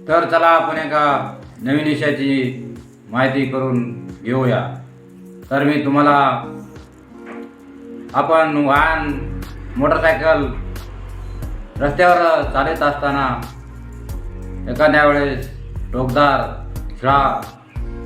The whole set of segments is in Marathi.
तर चला आपण एका नवीन विषयाची माहिती करून घेऊया. तर मी तुम्हाला आपण वाहन मोटरसायकल रस्त्यावर चालत असताना एखाद्या वेळेस टोकदार खिळा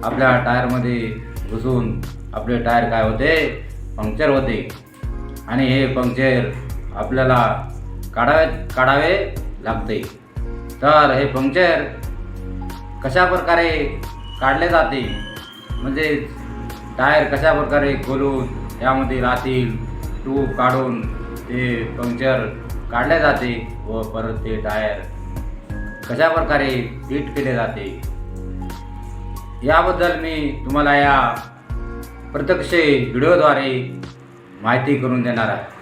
आपल्या टायरमध्ये घुसून आपले टायर काय होते, पंक्चर होते. आणि हे पंक्चर आपल्याला काढावे लागते. तर हे पंक्चर कशा प्रकारे काढले जाते, म्हणजे टायर कशा प्रकारे खोलून त्यामध्ये राहतील ट्यूब काढून ते पंक्चर काढले जाते व परत ते टायर कशा प्रकारे फिट केले जाते, याबद्दल मी तुम्हाला या प्रत्यक्ष व्हिडिओद्वारे माहिती करून देणार आहे.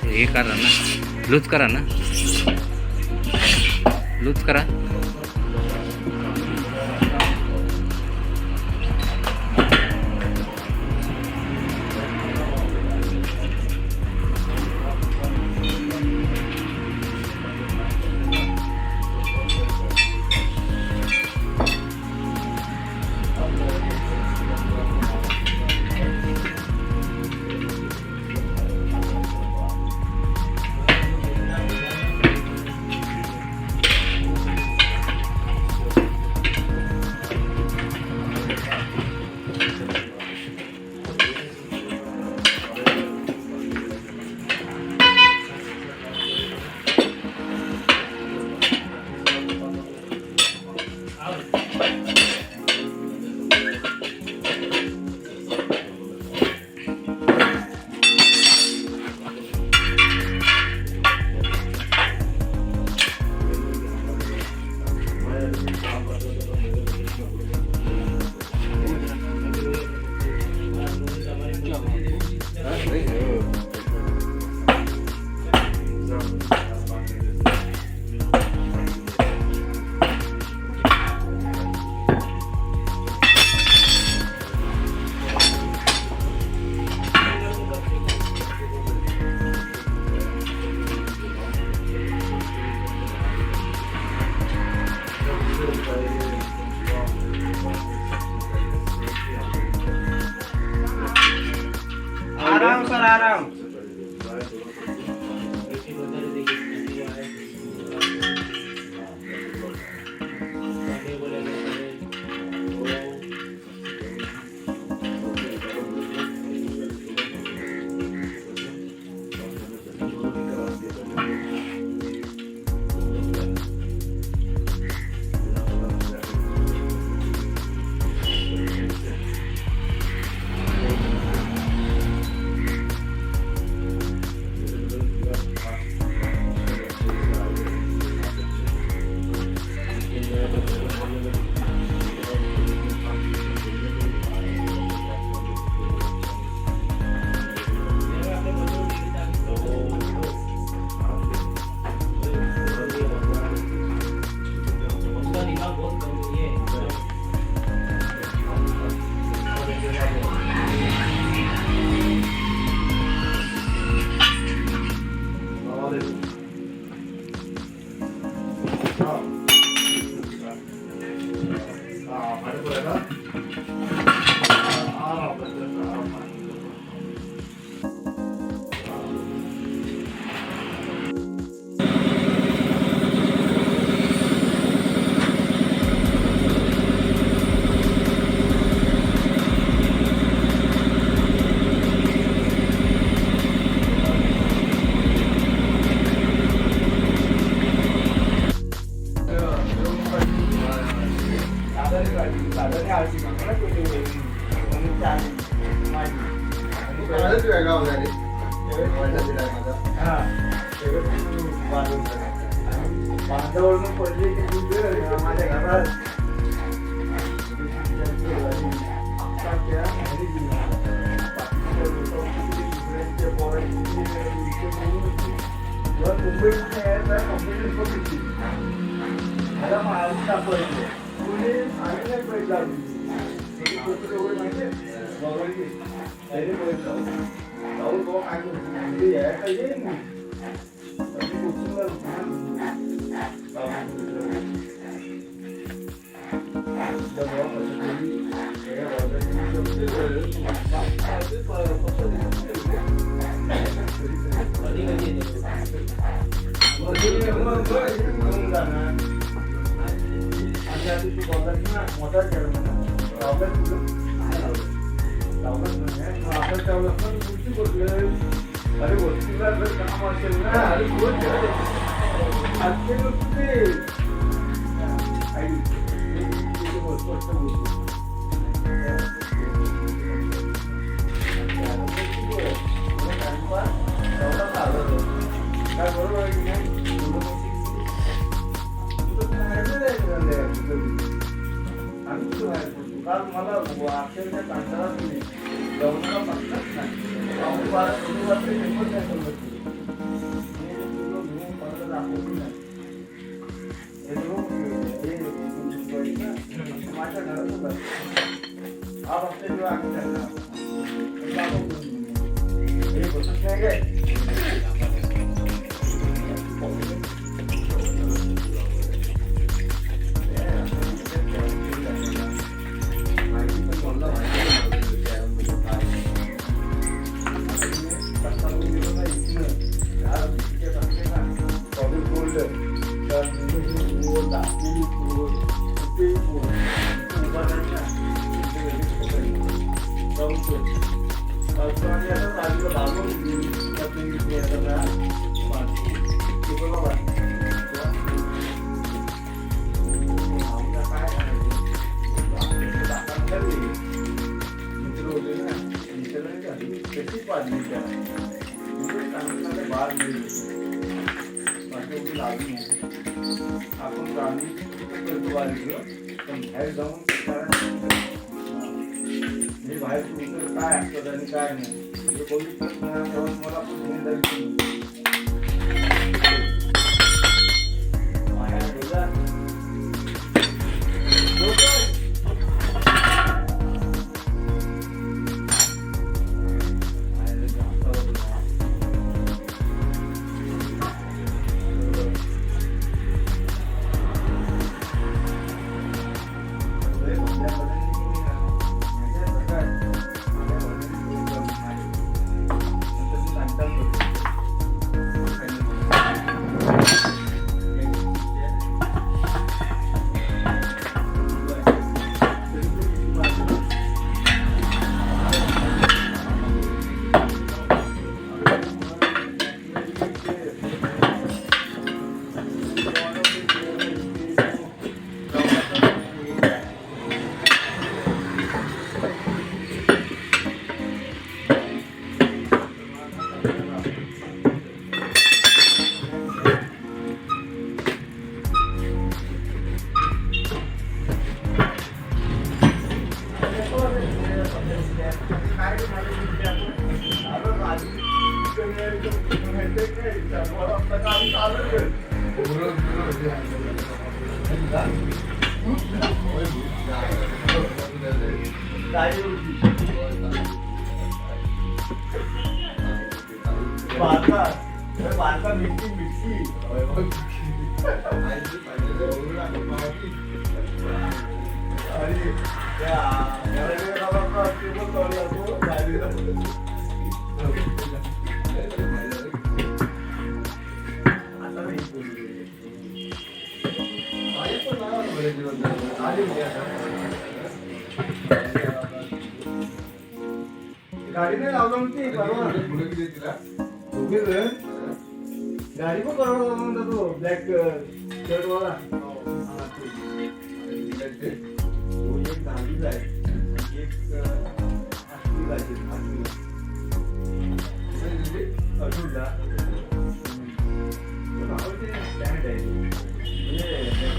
हे करा ना, लूज करा ना, लूज करा. आराम. बारका मिटकी गाडीने लावलं ती परवा गाडी पण परवा लावून जातो ब्लॅक शर्ट वाला एक दहावीला आहे एक आठवीला अजूनला स्टँड आहे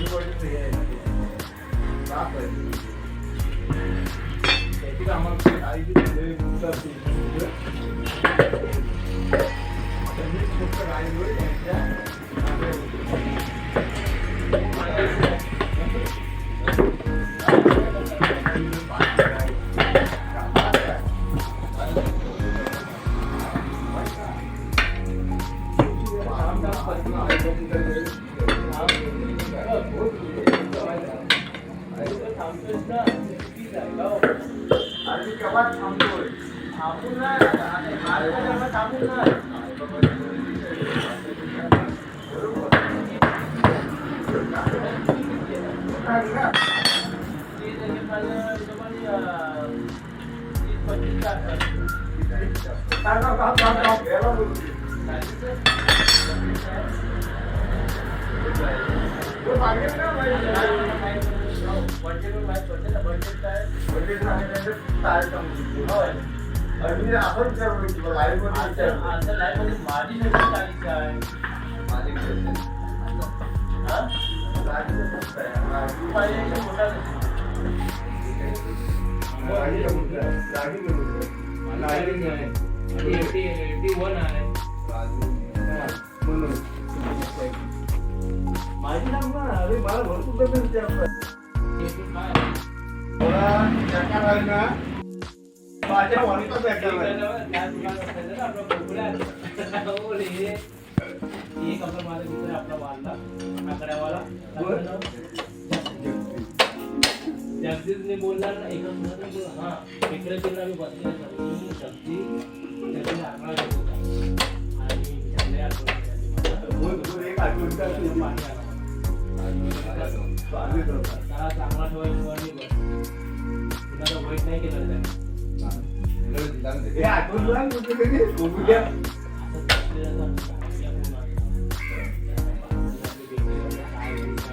म्हणजे साफ आहे त्याची आम्हाला आईची फक्त गाडीवर त्यांच्या माझी नाव अरे मला भरपूर माझ्या वॉलीचा एक आपला माझा मित्र आपला वाढला आकड्यावाला जगदीशने बोलला ना एकच हा इकडे तिकडे आम्ही बसले शक्ती त्याची आकडा घेत होता आणि त्याने एक आठवण पाणी आला त्याला चांगला ठेवायचं आणि कुणाला वाईट नाही केलं त्याने आठवण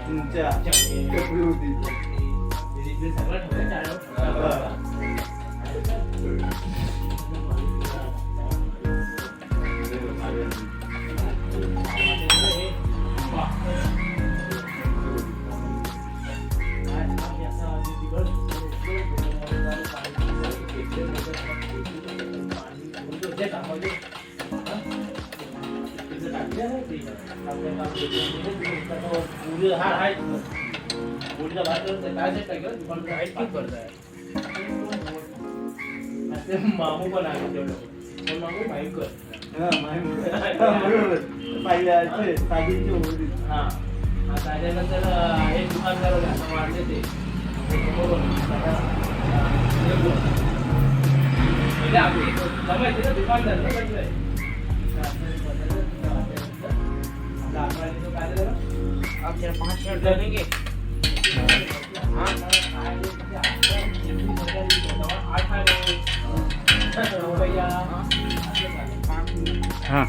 तुमच्या होती सगळं मामू पण आहे तेवढं पण मामू भयंकर हा त्याच्यानंतर हे दुकानदार असं वाढले ते जमायचे ना दुकानदार आपल्या 5 शर्ट लेंगे हाँ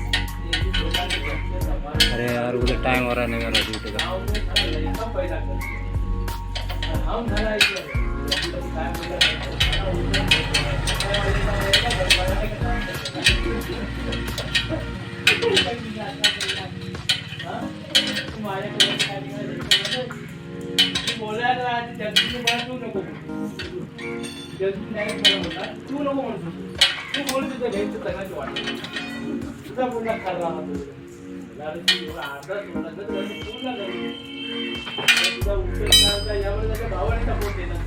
अरे यार उधर टाइम हो रहा है नहीं मेरा ड्यूटी का बोला जगदीश नको जगदीश बोलला तू नको म्हणतो तू बोल तिथे घ्यायचं सगळ्याची वाट तुझा बोलला खरला अर्धा सोडला तर पूर्ण तुझा उत्तर यावर त्याच्या भावाने सपोर्ट देतात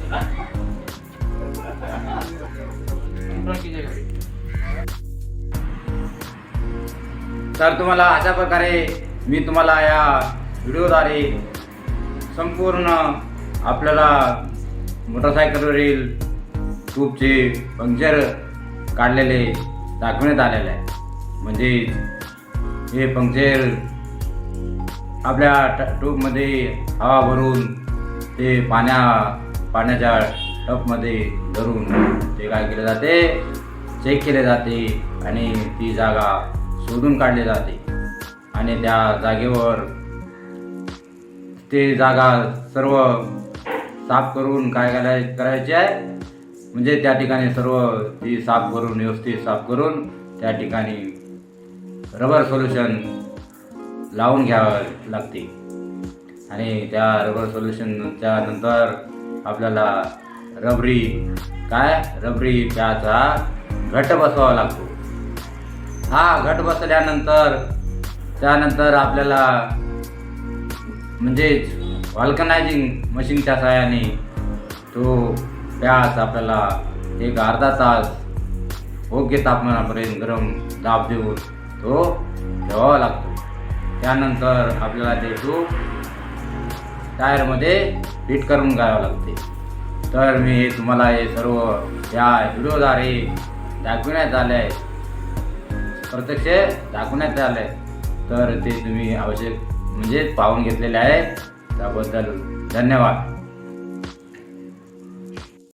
तर तुम्हाला अशा प्रकारे मी तुम्हाला या व्हिडिओद्वारे संपूर्ण आपल्याला मोटरसायकलवरील ट्यूबचे पंक्चर काढलेले दाखवण्यात आलेले आहे. म्हणजे हे पंक्चर आपल्या ट्यूबमध्ये हवा भरून ते पाण्याच्या टपमध्ये धरून ते काय केले जाते, चेक केले जाते आणि ती जागा शोधून काढली जाते आणि त्या जागेवर ते जागा सर्व साफ करून काय करायचे आहे, म्हणजे त्या ठिकाणी सर्व ती साफ करून व्यवस्थित साफ करून त्या ठिकाणी रबर सोल्युशन लावून घ्यावं लागते आणि त्या रबर सोल्युशनच्या नंतर आपल्याला रबरी प्याचा घट बसवावा लागतो. हा घट बसल्यानंतर त्यानंतर आपल्याला म्हणजेच व्हल्कनायझिंग मशीनच्या सहाय्याने तो प्याच आपल्याला एक अर्धा तास योग्य तापमानापर्यंत गरम दाब देऊन तो ठेवावा लागतो. त्यानंतर आपल्याला ते ट्यूब टायरमध्ये फिट करून घ्यावं लागते. तर मी तुम्हाला हे सर्व या व्हिडिओद्वारे दाखविण्यात आले आहे, प्रत्यक्ष दाखवण्यात आले आहे. तर ते तुम्ही आवश्यक म्हणजे पाहून घेतलेले आहे. त्याबद्दल धन्यवाद.